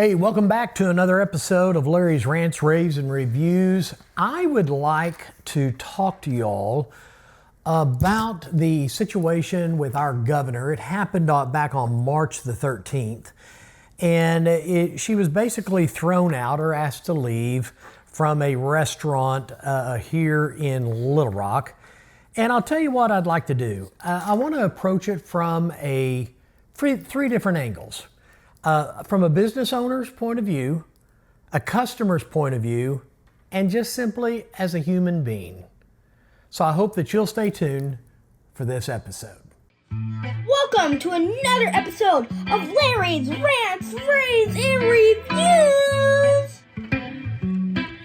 Hey, welcome back to another episode of Larry's Rants, Raves, and Reviews. I would like to talk to y'all about the situation with our governor. It happened back on March the 13th, and she was basically thrown out or asked to leave from a restaurant here in Little Rock. And I'll tell you what I'd like to do. I want to approach it from three different angles. From a business owner's point of view, a customer's point of view, and just simply as a human being. So I hope that you'll stay tuned for this episode. Welcome to another episode of Larry's Rants, Raves, and Reviews!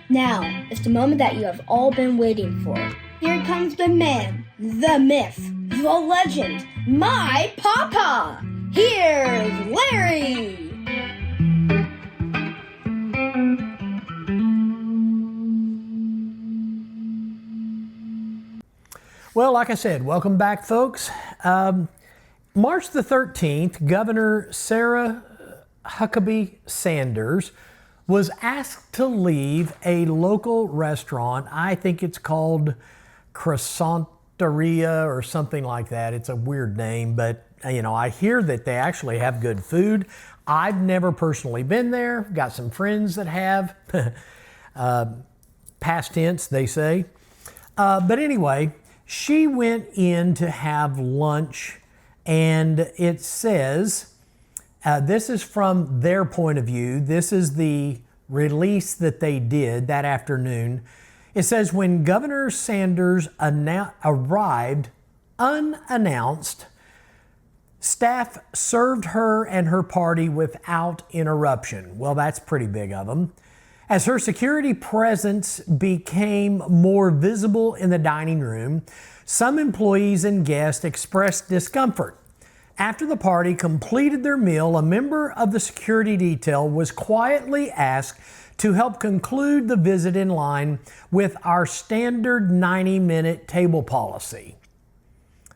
Now, it's the moment that you have all been waiting for. Here comes the man, the myth, the legend, my papa! Here's Larry! Well, like I said, welcome back, folks. March the 13th, Governor Sarah Huckabee Sanders was asked to leave a local restaurant. I think it's called Croissanterie or something like that. It's a weird name, but I hear that they actually have good food. I've never personally been there. Got some friends that have. Past tense, they say. But anyway, she went in to have lunch, and it says, this is from their point of view. This is the release that they did that afternoon. It says, when Governor Sanders arrived unannounced, staff served her and her party without interruption. Well, that's pretty big of them. As her security presence became more visible in the dining room, some employees and guests expressed discomfort. After the party completed their meal, a member of the security detail was quietly asked to help conclude the visit in line with our standard 90-minute table policy.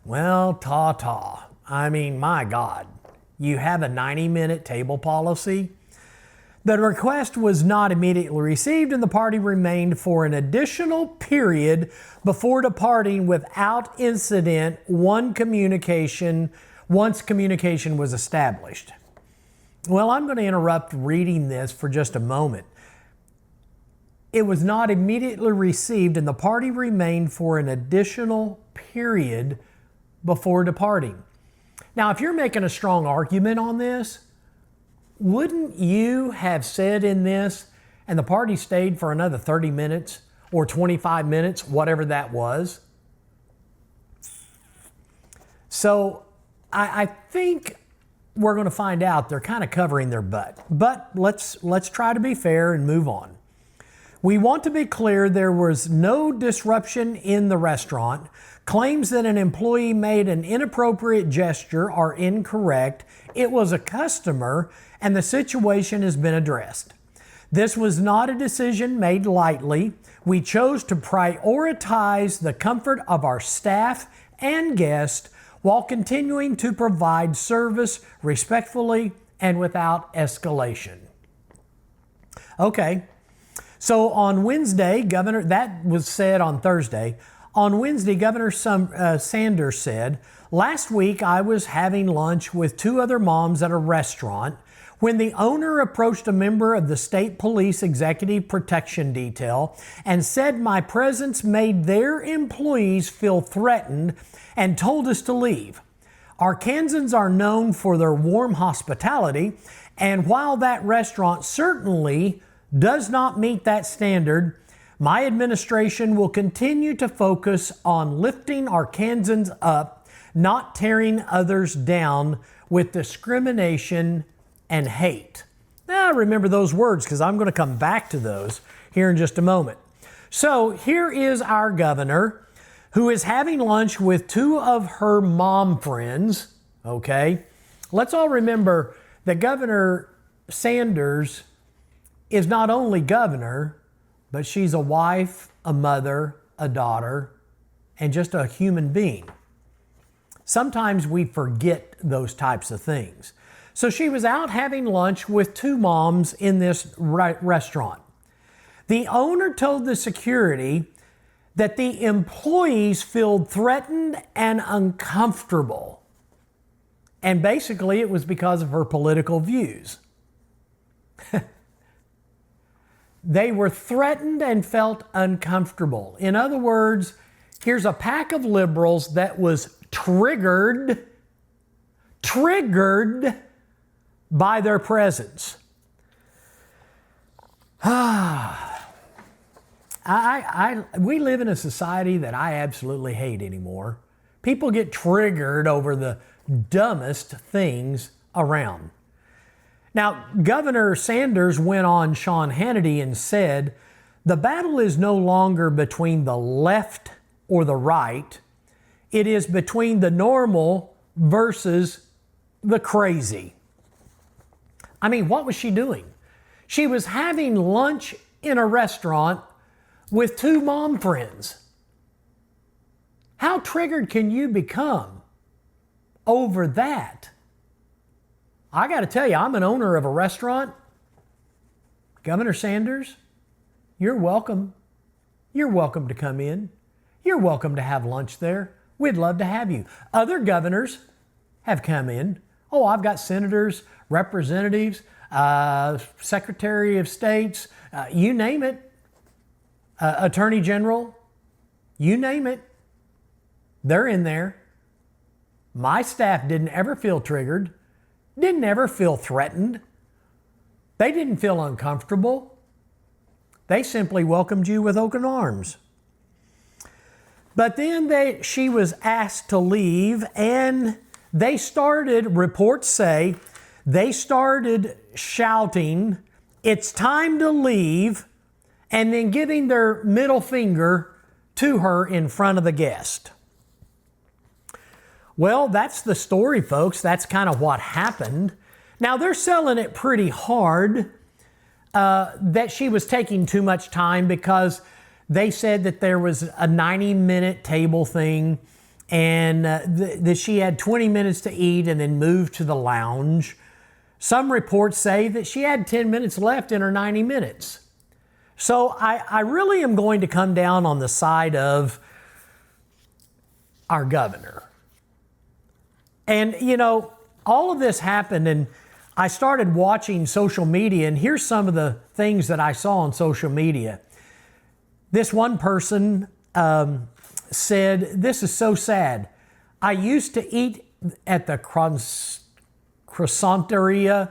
Well, ta-ta. I mean, my God, you have a 90-minute table policy? The request was not immediately received, and the party remained for an additional period before departing without incident once communication was established. Well, I'm going to interrupt reading this for just a moment. It was not immediately received, and the party remained for an additional period before departing. Now, if you're making a strong argument on this, wouldn't you have said in this, and the party stayed for another 30 minutes or 25 minutes, whatever that was? So I think we're going to find out they're kind of covering their butt. But let's try to be fair and move on. We want to be clear there was no disruption in the restaurant. Claims that an employee made an inappropriate gesture are incorrect. It was a customer, and the situation has been addressed. This was not a decision made lightly. We chose to prioritize the comfort of our staff and guests while continuing to provide service respectfully and without escalation. Okay, so on Wednesday, that was said on Thursday. On Wednesday, Governor Sanders said, "Last week I was having lunch with two other moms at a restaurant when the owner approached a member of the state police executive protection detail and said my presence made their employees feel threatened and told us to leave. Arkansans are known for their warm hospitality, and while that restaurant certainly does not meet that standard, my administration will continue to focus on lifting Arkansans up, not tearing others down with discrimination and hate." Now, remember those words because I'm going to come back to those here in just a moment. So here is our governor who is having lunch with two of her mom friends, okay? Let's all remember that Governor Sanders is not only governor, but she's a wife, a mother, a daughter, and just a human being. Sometimes we forget those types of things. So she was out having lunch with two moms in this restaurant. The owner told the security that the employees feel threatened and uncomfortable. And basically it was because of her political views. They were threatened and felt uncomfortable. In other words, here's a pack of liberals that was triggered by their presence. We live in a society that I absolutely hate anymore. People get triggered over the dumbest things around. Now, Governor Sanders went on Sean Hannity and said, the battle is no longer between the left or the right. It is between the normal versus the crazy. I mean, what was she doing? She was having lunch in a restaurant with two mom friends. How triggered can you become over that? I got to tell you, I'm an owner of a restaurant. Governor Sanders, you're welcome. You're welcome to come in. You're welcome to have lunch there. We'd love to have you. Other governors have come in. Oh, I've got senators, representatives, Secretary of States, you name it, Attorney General, you name it. They're in there. My staff didn't ever feel triggered, didn't ever feel threatened. They didn't feel uncomfortable. They simply welcomed you with open arms. But then she was asked to leave, and they started, reports say, they started shouting, "It's time to leave," and then giving their middle finger to her in front of the guest. Well, that's the story, folks. That's kind of what happened. Now, they're selling it pretty hard that she was taking too much time, because they said that there was a 90-minute table thing, and that she had 20 minutes to eat and then moved to the lounge. Some reports say that she had 10 minutes left in her 90 minutes. So I really am going to come down on the side of our governor. And, you know, all of this happened, and I started watching social media, and here's some of the things that I saw on social media. This one person said, "This is so sad. I used to eat at the Croissanterie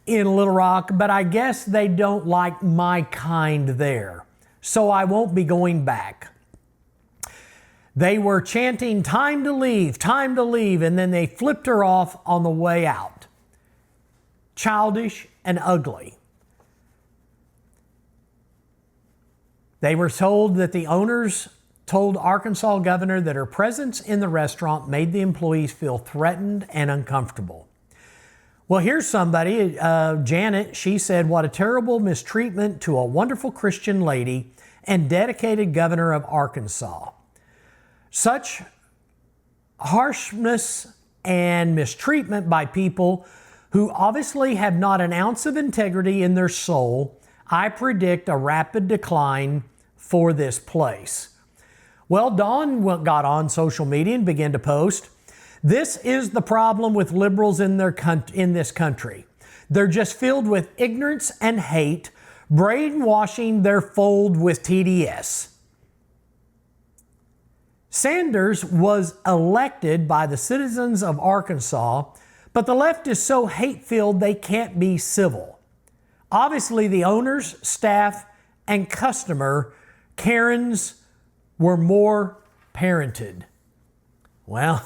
in Little Rock, but I guess they don't like my kind there, so I won't be going back." They were chanting, time to leave," and then they flipped her off on the way out. Childish and ugly. They were told that the owners told Arkansas governor that her presence in the restaurant made the employees feel threatened and uncomfortable. Well, here's somebody, Janet, she said, "What a terrible mistreatment to a wonderful Christian lady and dedicated governor of Arkansas. Such harshness and mistreatment by people who obviously have not an ounce of integrity in their soul. I predict a rapid decline for this place." Well, Dawn got on social media and began to post, "This is the problem with liberals in this country. They're just filled with ignorance and hate, brainwashing their fold with TDS. Sanders was elected by the citizens of Arkansas, but the left is so hate-filled they can't be civil. Obviously, the owners, staff, and customer, Karens, were more parented." Well,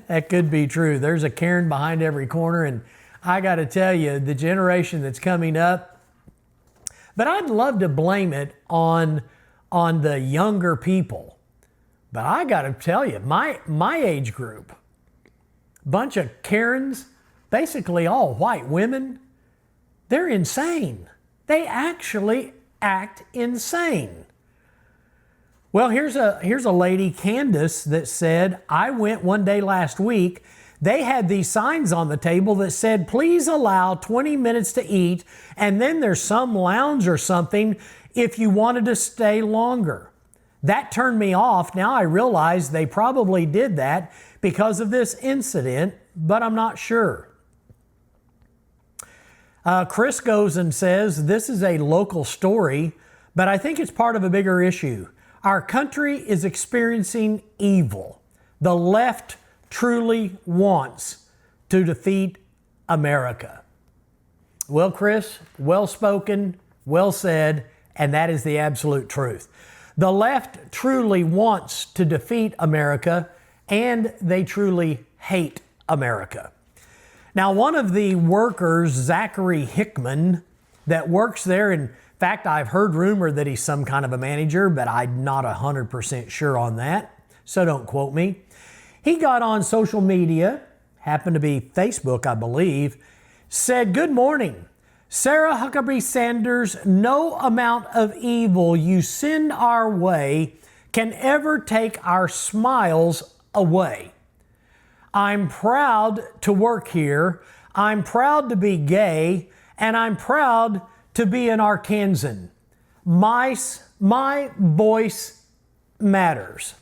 that could be true. There's a Karen behind every corner, and I got to tell you, the generation that's coming up, but I'd love to blame it on the younger people. But I got to tell you, my age group, bunch of Karens, basically all white women, they're insane. They actually act insane. Well, here's a lady, Candace, that said, "I went one day last week. They had these signs on the table that said, please allow 20 minutes to eat, and then there's some lounge or something if you wanted to stay longer. That turned me off. Now I realize they probably did that because of this incident, but I'm not sure. Chris goes and says, this is a local story, but I think it's part of a bigger issue. Our country is experiencing evil. The left truly wants to defeat America. Well, Chris, well spoken, well said, and that is the absolute truth. The left truly wants to defeat America, and they truly hate America. Now, one of the workers, Zachary Hickman, that works there, in fact, I've heard rumor that he's some kind of a manager, but I'm not 100% sure on that, so don't quote me. He got on social media, happened to be Facebook, I believe, said, "Good morning. Sarah Huckabee Sanders, no amount of evil you send our way can ever take our smiles away. I'm proud to work here. I'm proud to be gay, and I'm proud to be an Arkansan. My voice matters."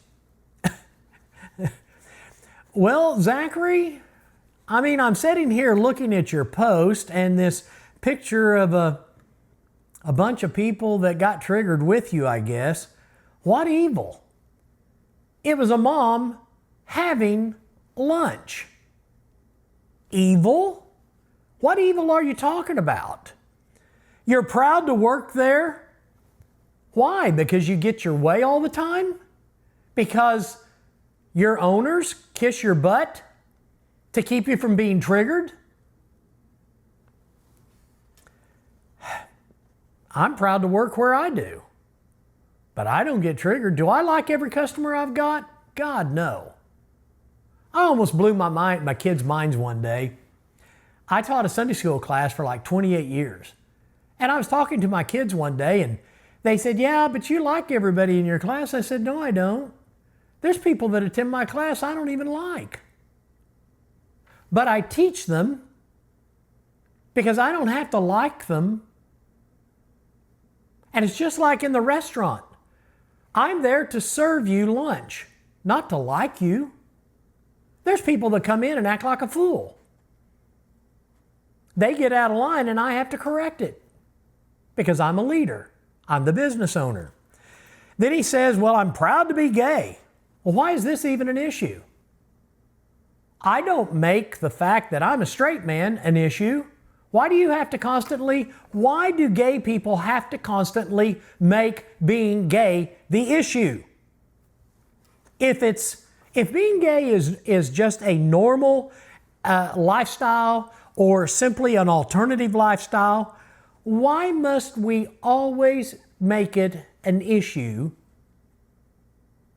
Well, Zachary, I'm sitting here looking at your post and this picture of a bunch of people that got triggered with you, I guess. What evil? It was a mom having lunch. Evil? What evil are you talking about? You're proud to work there? Why? Because you get your way all the time? Because your owners kiss your butt to keep you from being triggered? I'm proud to work where I do, but I don't get triggered. Do I like every customer I've got? God, no. I almost blew my kids' minds one day. I taught a Sunday school class for like 28 years. And I was talking to my kids one day and they said, "Yeah, but you like everybody in your class." I said, "No, I don't. There's people that attend my class I don't even like. But I teach them because I don't have to like them." And it's just like in the restaurant. I'm there to serve you lunch, not to like you. There's people that come in and act like a fool. They get out of line and I have to correct it because I'm a leader. I'm the business owner. Then he says, "Well, I'm proud to be gay." Well, why is this even an issue? I don't make the fact that I'm a straight man an issue. Why do gay people have to constantly make being gay the issue? If being gay is just a normal lifestyle or simply an alternative lifestyle, why must we always make it an issue?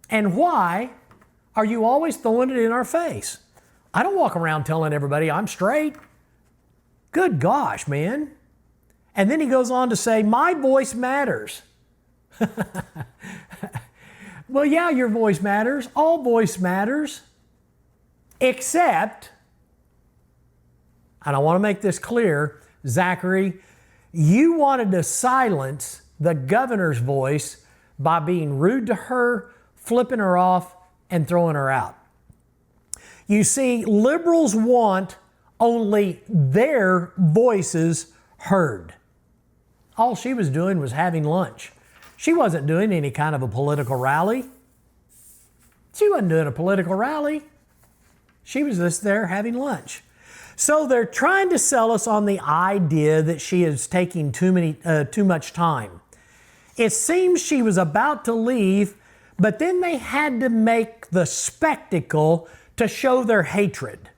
And why are you always throwing it in our face? I don't walk around telling everybody I'm straight. Good gosh, man. And then he goes on to say, "My voice matters." Well, yeah, your voice matters. All voice matters. Except, and I want to make this clear, Zachary, you wanted to silence the governor's voice by being rude to her, flipping her off, and throwing her out. You see, liberals want only their voices heard. All she was doing was having lunch. She wasn't doing any kind of a political rally. She wasn't doing a political rally. She was just there having lunch. So they're trying to sell us on the idea that she is taking too much time. It seems she was about to leave, but then they had to make the spectacle to show their hatred.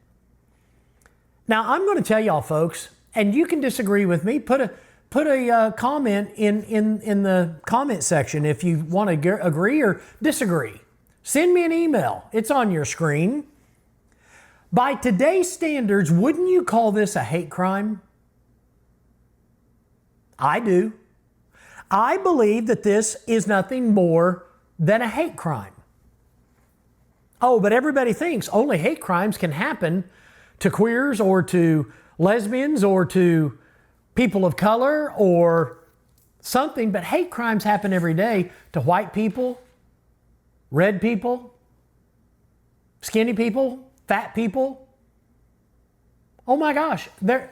Now, I'm going to tell y'all folks, and you can disagree with me, put a comment in the comment section if you want to agree or disagree. Send me an email. It's on your screen. By today's standards, wouldn't you call this a hate crime? I do. I believe that this is nothing more than a hate crime. Oh, but everybody thinks only hate crimes can happen to queers or to lesbians or to people of color or something, but hate crimes happen every day to white people, red people, skinny people, fat people. Oh my gosh,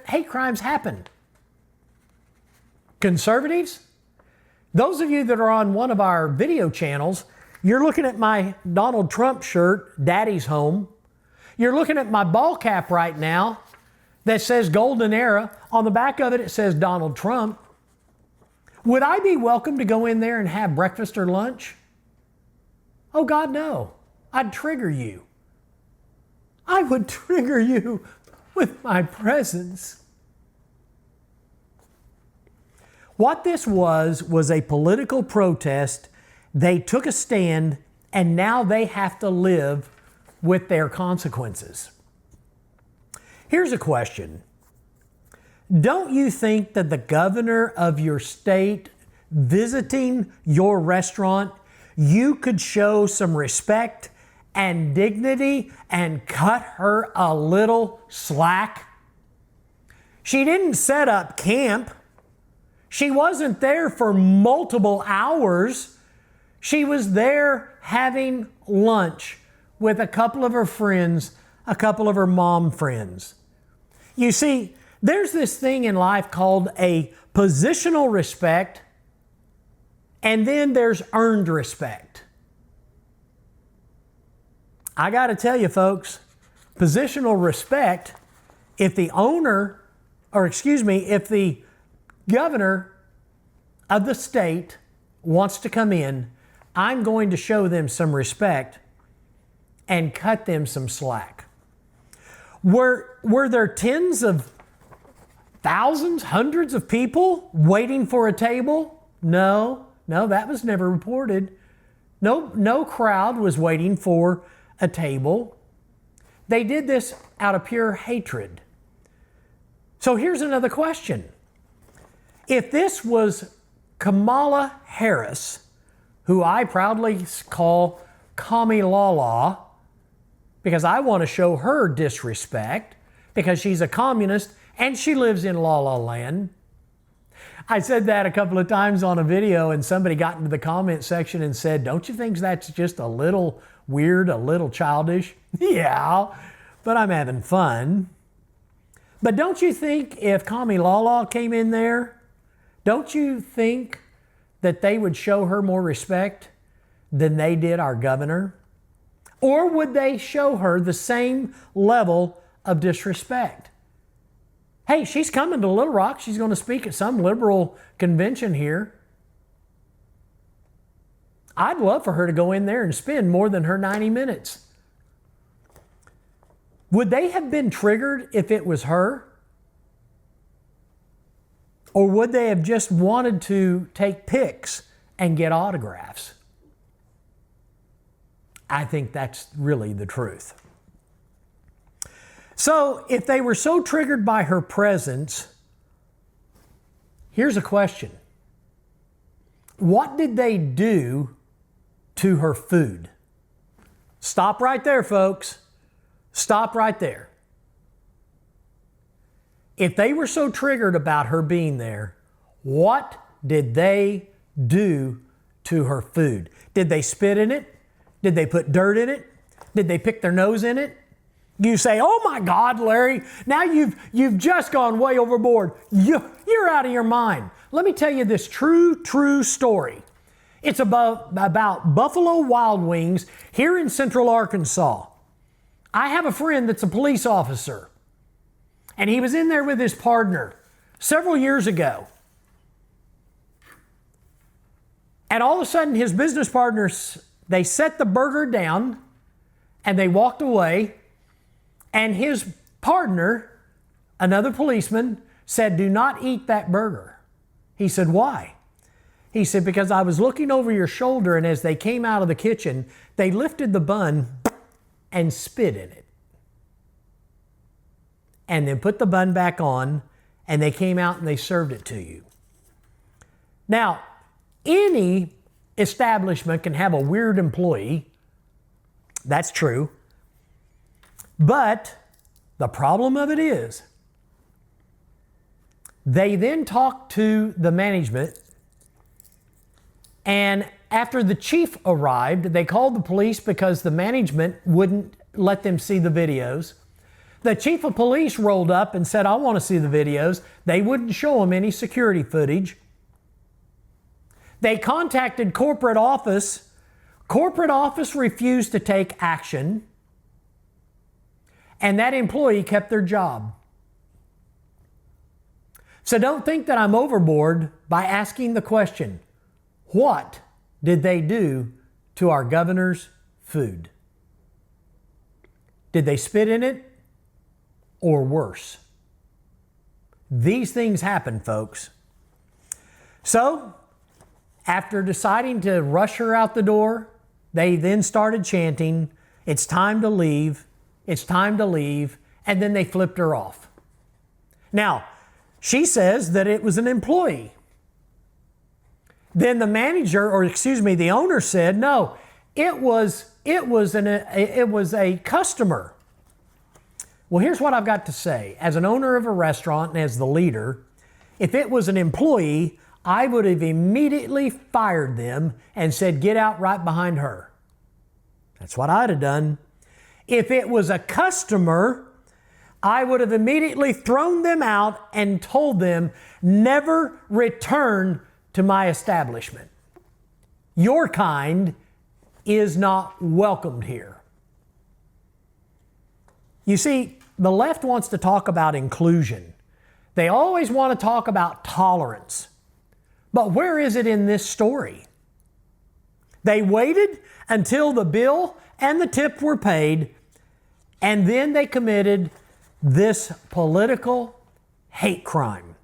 hate crimes happen. Conservatives, those of you that are on one of our video channels, you're looking at my Donald Trump shirt, Daddy's Home. You're looking at my ball cap right now that says Golden Era. On the back of it, it says Donald Trump. Would I be welcome to go in there and have breakfast or lunch? Oh God, no. I'd trigger you. I would trigger you with my presence. What this was a political protest. They took a stand, and now they have to live with their consequences. Here's a question. Don't you think that the governor of your state visiting your restaurant, you could show some respect and dignity and cut her a little slack? She didn't set up camp. She wasn't there for multiple hours. She was there having lunch with a couple of her friends, a couple of her mom friends. You see, there's this thing in life called a positional respect, and then there's earned respect. I got to tell you, folks, positional respect, if the governor of the state wants to come in, I'm going to show them some respect and cut them some slack. Were there tens of thousands, hundreds of people waiting for a table? No, that was never reported. No crowd was waiting for a table. They did this out of pure hatred. So here's another question. If this was Kamala Harris, who I proudly call Commie Lala, because I want to show her disrespect, because she's a communist and she lives in La La Land. I said that a couple of times on a video, and somebody got into the comment section and said, don't you think that's just a little weird, a little childish? Yeah, but I'm having fun. But don't you think if Commie Lala came in there, don't you think that they would show her more respect than they did our governor? Or would they show her the same level of disrespect? Hey, she's coming to Little Rock. She's going to speak at some liberal convention here. I'd love for her to go in there and spend more than her 90 minutes. Would they have been triggered if it was her? Or would they have just wanted to take pics and get autographs? I think that's really the truth. So if they were so triggered by her presence, here's a question. What did they do to her food? Stop right there, folks. Stop right there. If they were so triggered about her being there, what did they do to her food? Did they spit in it? Did they put dirt in it? Did they pick their nose in it? You say, oh my God, Larry, now you've just gone way overboard. You're out of your mind. Let me tell you this true story. It's about Buffalo Wild Wings here in Central Arkansas. I have a friend that's a police officer, and he was in there with his partner several years ago. And all of a sudden, his business partners, they set the burger down and they walked away. And his partner, another policeman, said, do not eat that burger. He said, why? He said, because I was looking over your shoulder, and as they came out of the kitchen, they lifted the bun and spit in it. And then put the bun back on, and they came out and they served it to you. Now, any establishment can have a weird employee That's true. But the problem of it is, they then talked to the management, and after the chief arrived, they called the police because the management wouldn't let them see the videos. The chief of police rolled up and said, I want to see the videos. They wouldn't show them any security footage. They contacted corporate office. Corporate office refused to take action. And that employee kept their job. So don't think that I'm overboard by asking the question, what did they do to our governor's food? Did they spit in it? Or worse? These things happen, folks. So, after deciding to rush her out the door, they then started chanting, it's time to leave, it's time to leave, and then they flipped her off. Now, she says that it was an employee. Then the manager, the owner said, no, it was a customer. Well, here's what I've got to say. As an owner of a restaurant and as the leader, if it was an employee, I would have immediately fired them and said, get out right behind her. That's what I'd have done. If it was a customer, I would have immediately thrown them out and told them, never return to my establishment. Your kind is not welcomed here. You see, the left wants to talk about inclusion. They always want to talk about tolerance. But where is it in this story? They waited until the bill and the tip were paid, and then they committed this political hate crime.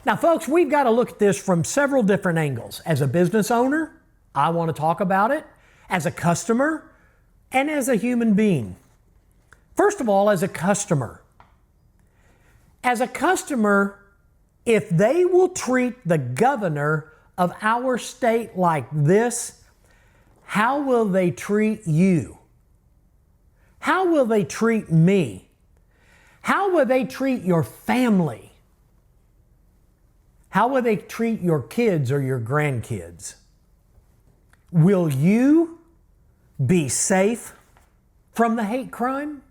Now, folks, we've got to look at this from several different angles. As a business owner, I want to talk about it. As a customer, and as a human being. First of all, as a customer. As a customer, if they will treat the governor of our state like this, how will they treat you? How will they treat me? How will they treat your family? How will they treat your kids or your grandkids? Will you be safe from the hate crime?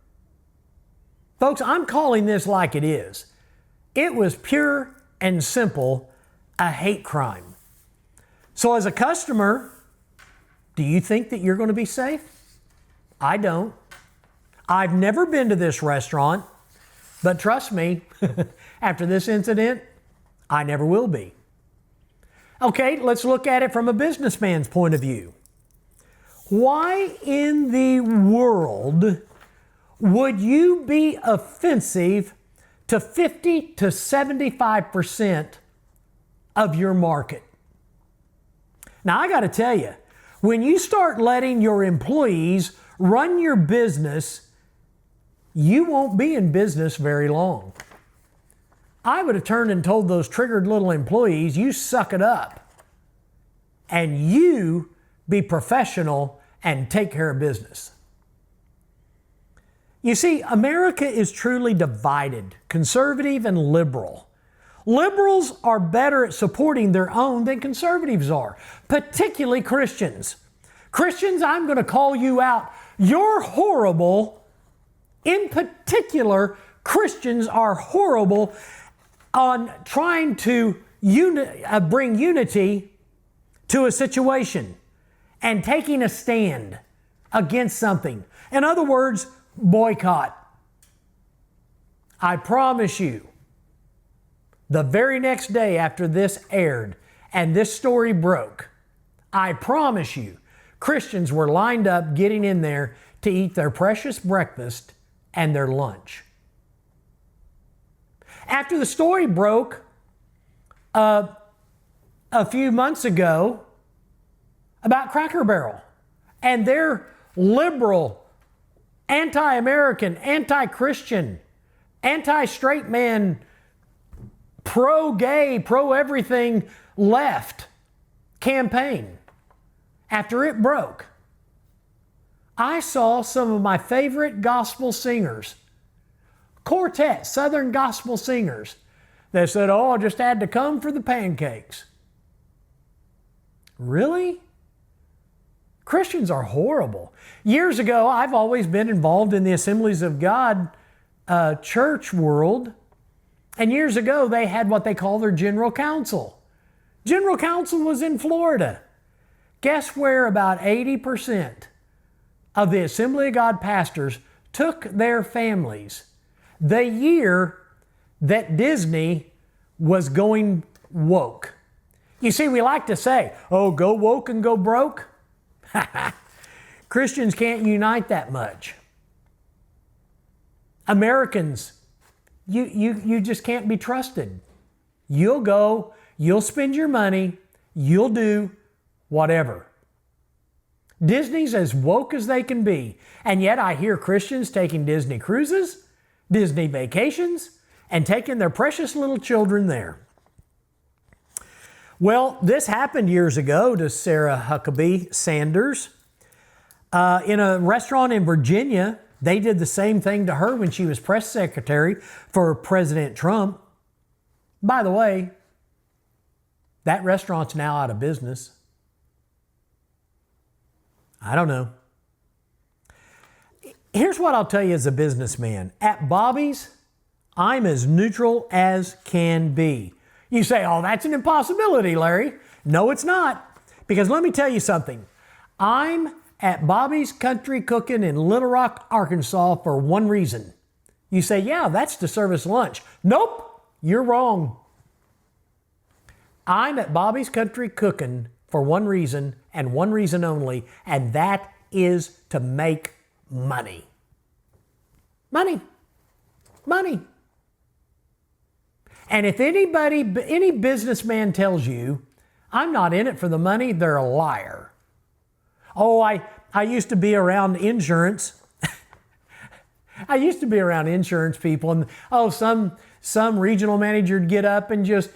Folks, I'm calling this like it is. It was pure and simple a hate crime. So as a customer, do you think that you're going to be safe? I don't. I've never been to this restaurant, but trust me, after this incident, I never will be. Okay, let's look at it from a businessman's point of view. Why in the world would you be offensive to 50 to 75% of your market? Now, I got to tell you, when you start letting your employees run your business, you won't be in business very long. I would have turned and told those triggered little employees, you suck it up, and you be professional and take care of business. You see, America is truly divided, conservative and liberal. Liberals are better at supporting their own than conservatives are, particularly Christians. Christians, I'm going to call you out. You're horrible. In particular, Christians are horrible on trying to bring unity to a situation and taking a stand against something. In other words, boycott. I promise you, the very next day after this aired and this story broke, I promise you, Christians were lined up getting in there to eat their precious breakfast and their lunch. After the story broke a few months ago about Cracker Barrel and their liberal, anti-American, anti-Christian, anti-straight man, pro-gay, pro-everything left campaign, after it broke, I saw some of my favorite gospel singers, quartet, Southern gospel singers, that said, oh, I just had to come for the pancakes. Really? Christians are horrible. Years ago, I've always been involved in the Assemblies of God church world. And years ago, they had what they call their General Council. General Council was in Florida. Guess where about 80% of the Assembly of God pastors took their families the year that Disney was going woke? You see, we like to say, oh, go woke and go broke. Christians can't unite that much. Americans, you just can't be trusted. You'll go, you'll spend your money, you'll do whatever. Disney's as woke as they can be. And yet I hear Christians taking Disney cruises, Disney vacations, and taking their precious little children there. Well, this happened years ago to Sarah Huckabee Sanders. In a restaurant in Virginia, they did the same thing to her when she was press secretary for President Trump. By the way, that restaurant's now out of business. I don't know. Here's what I'll tell you as a businessman. At Bobby's, I'm as neutral as can be. You say, oh, that's an impossibility, Larry. No, it's not. Because let me tell you something. I'm at Bobby's Country Cooking in Little Rock, Arkansas for one reason. You say, yeah, that's to serve us lunch. Nope, you're wrong. I'm at Bobby's Country Cooking for one reason and one reason only, and that is to make money. Money. Money. And if any businessman tells you, I'm not in it for the money, they're a liar. Oh, I used to be around insurance. I used to be around insurance people, and some regional manager would get up and just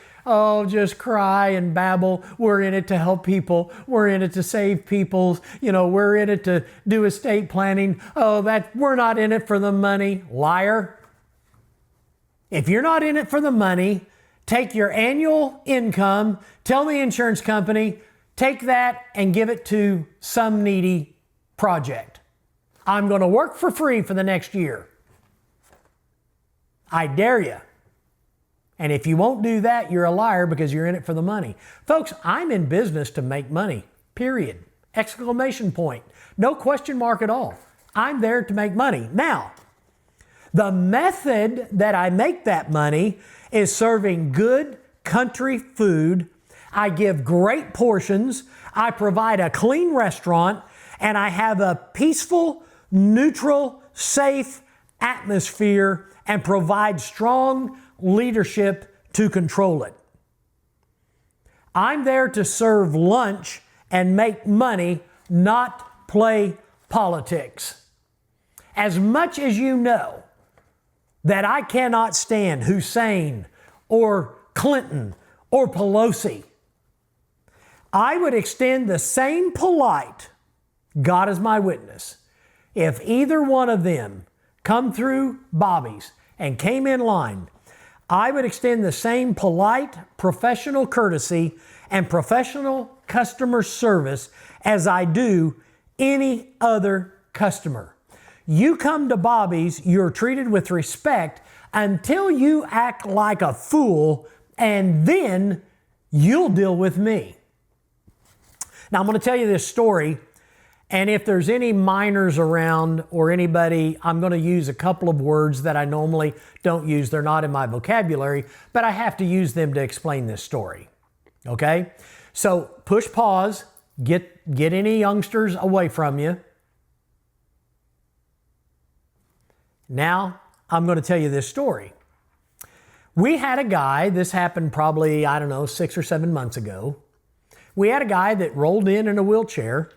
cry and babble. We're in it to help people. We're in it to save people. We're in it to do estate planning. We're not in it for the money. Liar. If you're not in it for the money, take your annual income, tell the insurance company, take that and give it to some needy project. I'm going to work for free for the next year. I dare you. And if you won't do that, you're a liar because you're in it for the money. Folks, I'm in business to make money, period. Exclamation point. No question mark at all. I'm there to make money. Now, the method that I make that money is serving good country food. I give great portions. I provide a clean restaurant, and I have a peaceful, neutral, safe atmosphere and provide strong leadership to control it. I'm there to serve lunch and make money, not play politics. As much as you know that I cannot stand Hussein or Clinton or Pelosi, I would extend the same polite, God is my witness, if either one of them come through Bobby's and came in line, I would extend the same polite, professional courtesy and professional customer service as I do any other customer. You come to Bobby's, you're treated with respect until you act like a fool, and then you'll deal with me. Now, I'm going to tell you this story, and if there's any minors around or anybody, I'm going to use a couple of words that I normally don't use. They're not in my vocabulary, but I have to use them to explain this story. Okay? So push pause, get any youngsters away from you. Now, I'm going to tell you this story. We had a guy, this happened probably, 6 or 7 months ago. We had a guy that rolled in a wheelchair,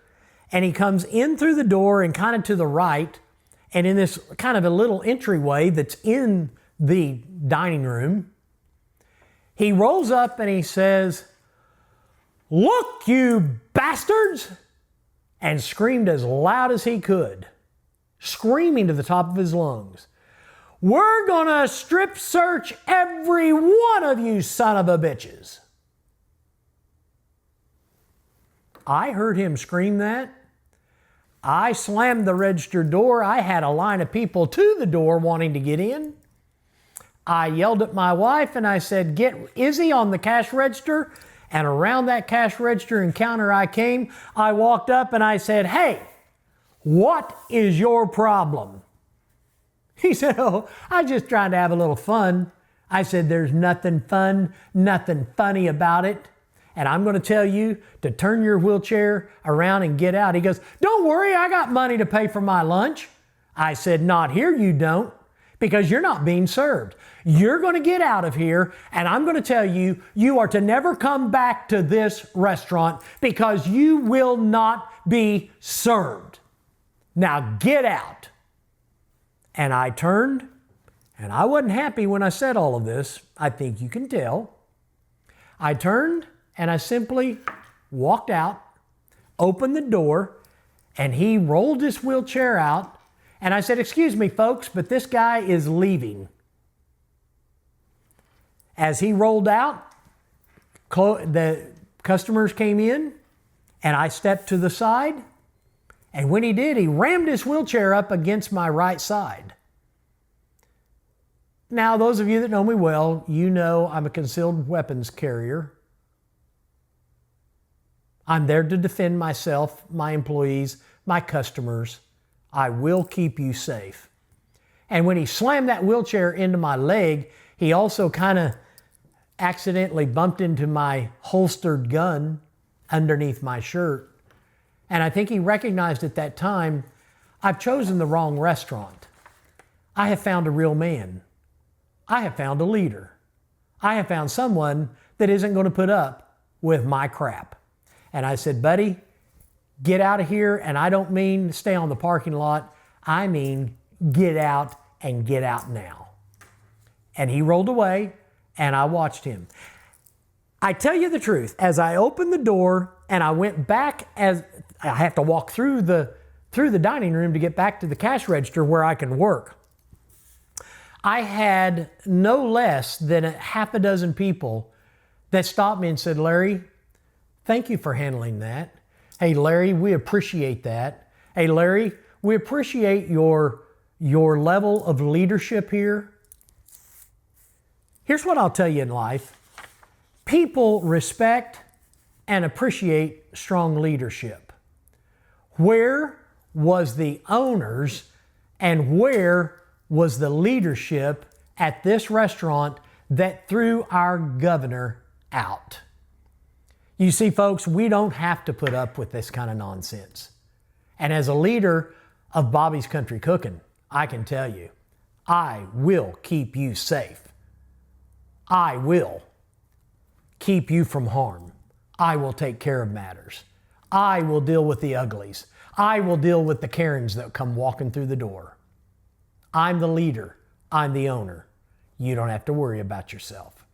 and he comes in through the door and kind of to the right, and in this kind of a little entryway that's in the dining room, he rolls up and he says, "Look, you bastards, and screamed as loud as he could, screaming to the top of his lungs, "We're gonna strip search every one of you son of a bitches." I heard him scream that. I slammed the register door. I had a line of people to the door wanting to get in. I yelled at my wife and I said, "Get Izzy on the cash register." And around that cash register and counter I came. I walked up and I said, "Hey, what is your problem?" He said, "Oh, I'm just trying to have a little fun." I said, "There's nothing fun, nothing funny about it. And I'm going to tell you to turn your wheelchair around and get out." He goes, "Don't worry, I got money to pay for my lunch." I said, "Not here you don't, because you're not being served. You're going to get out of here, and I'm going to tell you, you are to never come back to this restaurant because you will not be served. Now get out." And I turned, and I wasn't happy when I said all of this. I think you can tell. I turned, and I simply walked out, opened the door, and he rolled his wheelchair out. And I said, "Excuse me, folks, but this guy is leaving." As he rolled out, the customers came in, and I stepped to the side. And when he did, he rammed his wheelchair up against my right side. Now, those of you that know me well, you know I'm a concealed weapons carrier. I'm there to defend myself, my employees, my customers. I will keep you safe. And when he slammed that wheelchair into my leg, he also kind of accidentally bumped into my holstered gun underneath my shirt. And I think he recognized at that time, I've chosen the wrong restaurant. I have found a real man. I have found a leader. I have found someone that isn't going to put up with my crap. And I said, "Buddy, get out of here." And I don't mean stay on the parking lot. I mean, get out and get out now. And he rolled away and I watched him. I tell you the truth, as I opened the door and I went back, as I have to walk through the dining room to get back to the cash register where I can work. I had no less than a half a dozen people that stopped me and said, "Larry, thank you for handling that. Hey, Larry, we appreciate that. Hey, Larry, we appreciate your level of leadership here." Here's what I'll tell you in life. People respect and appreciate strong leadership. Where was the owners and where was the leadership at this restaurant that threw our governor out? You see, folks, we don't have to put up with this kind of nonsense. And as a leader of Bobby's Country Cooking, I can tell you, I will keep you safe. I will keep you from harm. I will take care of matters. I will deal with the uglies. I will deal with the Karens that come walking through the door. I'm the leader. I'm the owner. You don't have to worry about yourself.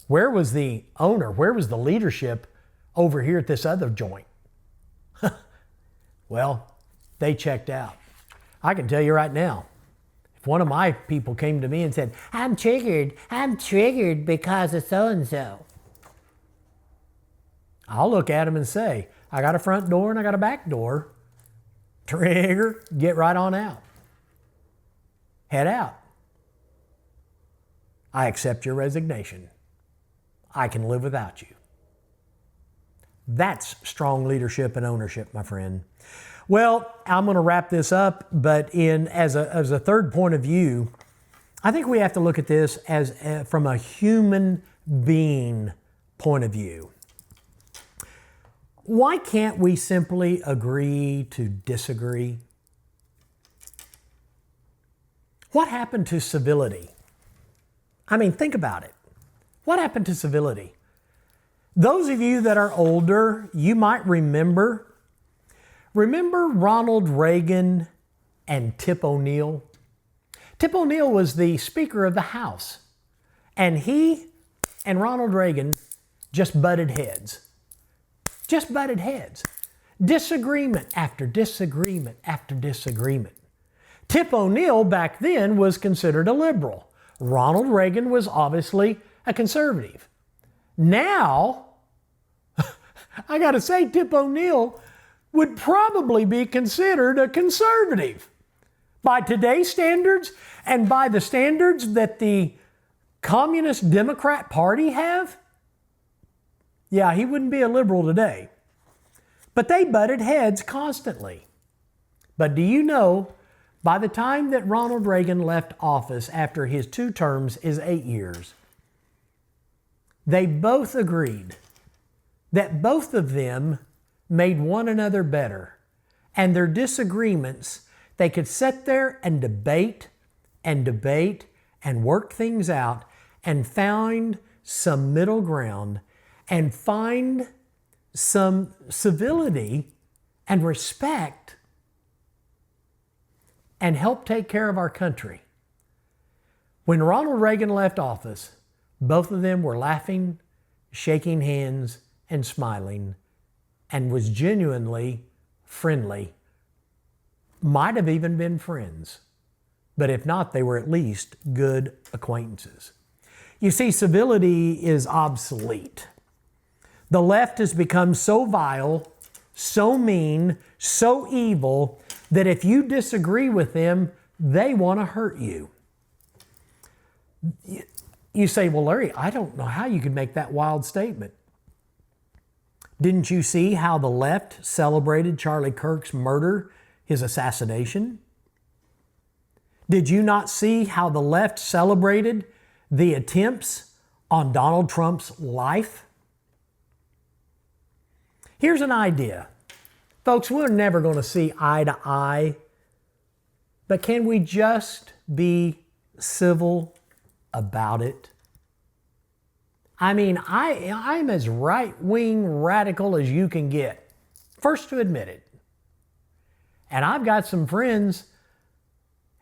Where was the owner? Where was the leadership over here at this other joint? Well, they checked out. I can tell you right now, if one of my people came to me and said, I'm triggered because of so-and-so, I'll look at him and say, I got a front door and I got a back door. Trigger, get right on out. Head out. I accept your resignation. I can live without you. That's strong leadership and ownership, my friend. Well, I'm going to wrap this up, but as a third point of view, I think we have to look at this as from a human being point of view. Why can't we simply agree to disagree? What happened to civility? I mean, think about it. What happened to civility? Those of you that are older, you might remember Ronald Reagan and Tip O'Neill? Tip O'Neill was the Speaker of the House, and he and Ronald Reagan just butted heads. Just butted heads. Disagreement after disagreement after disagreement. Tip O'Neill back then was considered a liberal. Ronald Reagan was obviously a conservative. Now, I got to say, Tip O'Neill would probably be considered a conservative. By today's standards and by the standards that the Communist Democrat Party have, yeah, he wouldn't be a liberal today. But they butted heads constantly. But do you know, by the time that Ronald Reagan left office after his 2 terms is 8 years, they both agreed that both of them made one another better. And their disagreements, they could sit there and debate and work things out and find some middle ground and find some civility and respect and help take care of our country. When Ronald Reagan left office, both of them were laughing, shaking hands, and smiling, and was genuinely friendly. Might have even been friends. But if not, they were at least good acquaintances. You see, civility is obsolete. The left has become so vile, so mean, so evil, that if you disagree with them, they want to hurt you. You say, well, Larry, I don't know how you could make that wild statement. Didn't you see how the left celebrated Charlie Kirk's murder, his assassination? Did you not see how the left celebrated the attempts on Donald Trump's life? Here's an idea. Folks, we're never going to see eye to eye, but can we just be civil about it? I mean, I'm as right-wing radical as you can get. First to admit it. And I've got some friends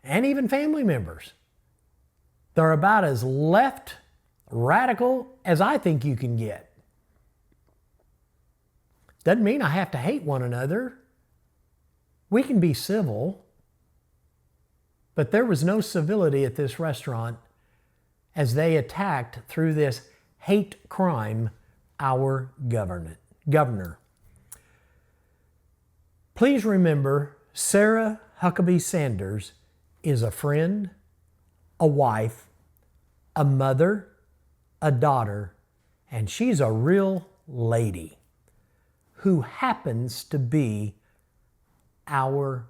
and even family members. They're about as left radical as I think you can get. Doesn't mean I have to hate one another. We can be civil. But there was no civility at this restaurant as they attacked through this hate crime our governor. Please remember, Sarah Huckabee Sanders is a friend, a wife, a mother, a daughter, and she's a real lady who happens to be our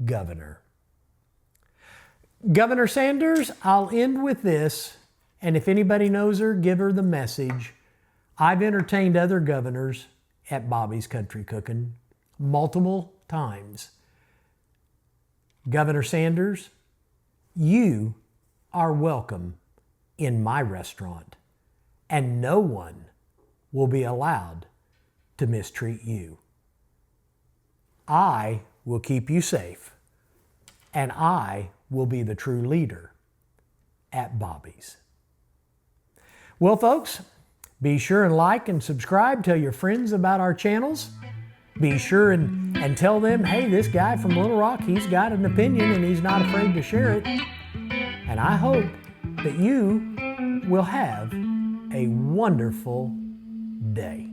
governor. Governor Sanders, I'll end with this, and if anybody knows her, give her the message. I've entertained other governors at Bobby's Country Cooking multiple times. Governor Sanders, you are welcome in my restaurant, and no one will be allowed to mistreat you. I will keep you safe, and I will be the true leader at Bobby's. Well, folks, be sure and like and subscribe. Tell your friends about our channels. Be sure and tell them, hey, this guy from Little Rock, he's got an opinion and he's not afraid to share it. And I hope that you will have a wonderful day.